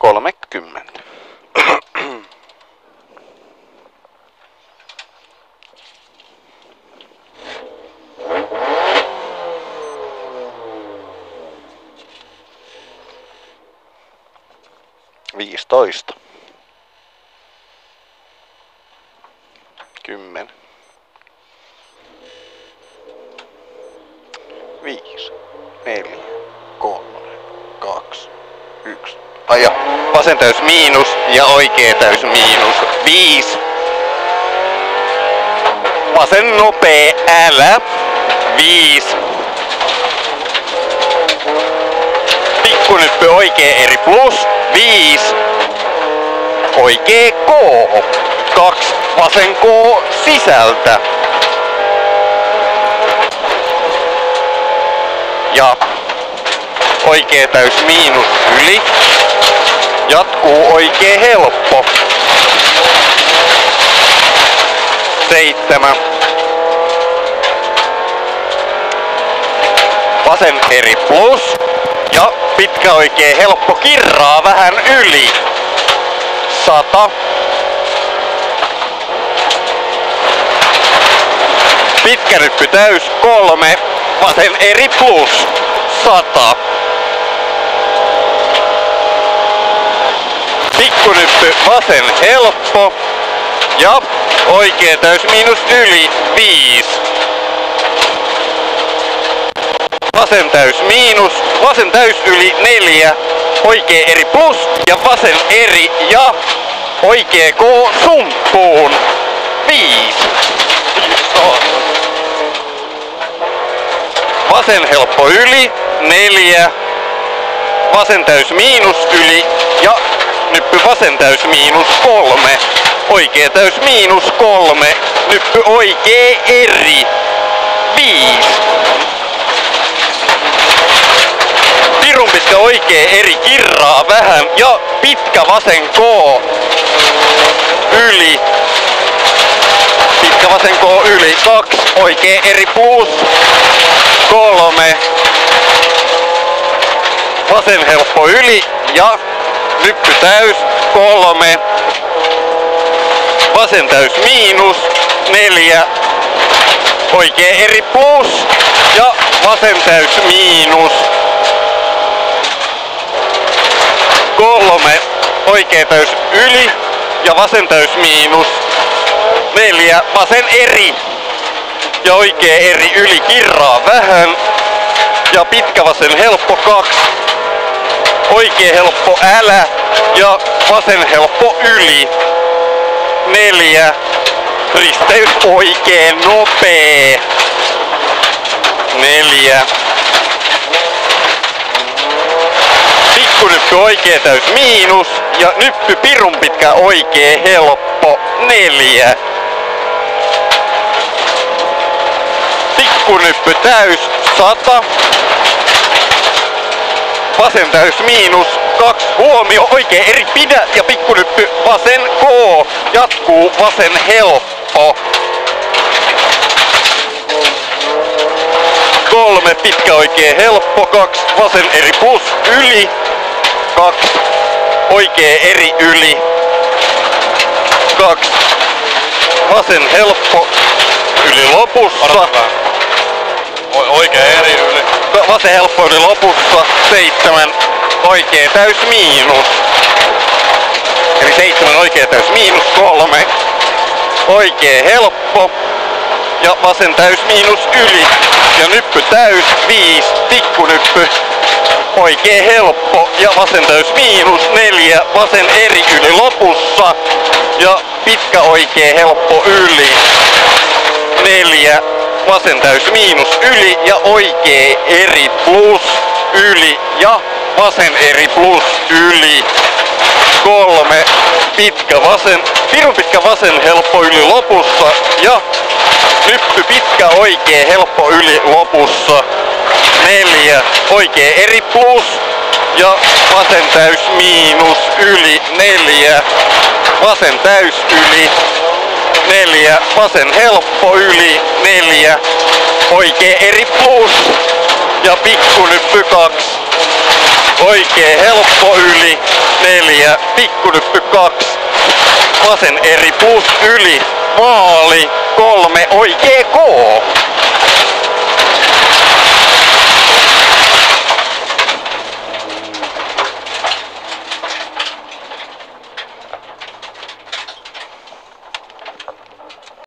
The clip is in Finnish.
30. Viisitoista. 10. 5, 4, 3, 2, 1. Aja. Vasen täys miinus ja oikea täys miinus. 5. Vasen nopee, älä. 5. Pikkunyppy oikea eri plus. 5. Oikea K. 2. Vasen K sisältä. Ja oikea täys miinus yli. Jatkuu oikea helppo. 7. Vasen eri plus. Ja pitkä oikea helppo kirraa vähän yli. 100. Pitkä nyppy täys 3. Vasen eri plus. 100. Pikkunyppy vasen helppo. Ja oikea täys miinus yli 5. Vasen täys miinus. Vasen täys yli 4. Oikea eri plus ja vasen eri ja oikea K sumppuun. 5. Vasen helppo yli 4. Vasen täys miinus yli ja nyppy vasen täys miinus 3. Oikea täys miinus 3. Nyppy oikea eri 5. Pirun pitkä oikea eri kirraa vähän ja pitkä vasen K yli. Pitkä vasen K yli 2. Oikea eri plus 3. Vasen helppo yli ja nyppy täys 3. Vasen täys miinus 4. Oikea eri plus ja vasen täys miinus 3. Oikea täys yli ja vasen täys miinus 4. Vasen eri ja oikea eri yli kirraa vähän ja pitkä vasen helppo 2. Oikea helppo älä ja vasen helppo yli 4. Risteys oikein nopee 4. Pikkunyppy oikea täys miinus ja nyppy pirun pitkä oikea helppo 4. Pikkunyppy täys 100. Vasen täys miinus 2. Huomio oikea eri pidä ja pikkunyppy vasen K. Jatkuu vasen helppo. 3. Pitkä oikea helppo 2. Vasen eri plus yli 2. Oikea eri yli 2. Vasen helppo yli lopussa. Oikea eri yli. Vasen helppo yli lopussa. 7. Oikea täys miinus. Eli 7 oikea täys miinus 3. Oikea helppo. Ja vasen täys miinus yli. Ja nyppy täys 5. Pikkunyppy. Oikea helppo. Ja vasen täys miinus 4. Vasen eri yli lopussa. Ja pitkä oikea helppo yli 4. Vasen täys miinus yli ja oikea eri plus yli ja vasen eri plus yli 3. Pitkä vasen, pirun pitkä vasen helppo yli lopussa ja nyppy pitkä oikea helppo yli lopussa 4. Oikea eri plus ja vasen täys miinus yli 4. Vasen täys yli 4. Vasen helppo yli 4. Oikea eri plus ja pikkunyppy 2. oikee helppo yli, 4, pikkunyppy 2, vasen eri plus yli, maali, 3, oikee K.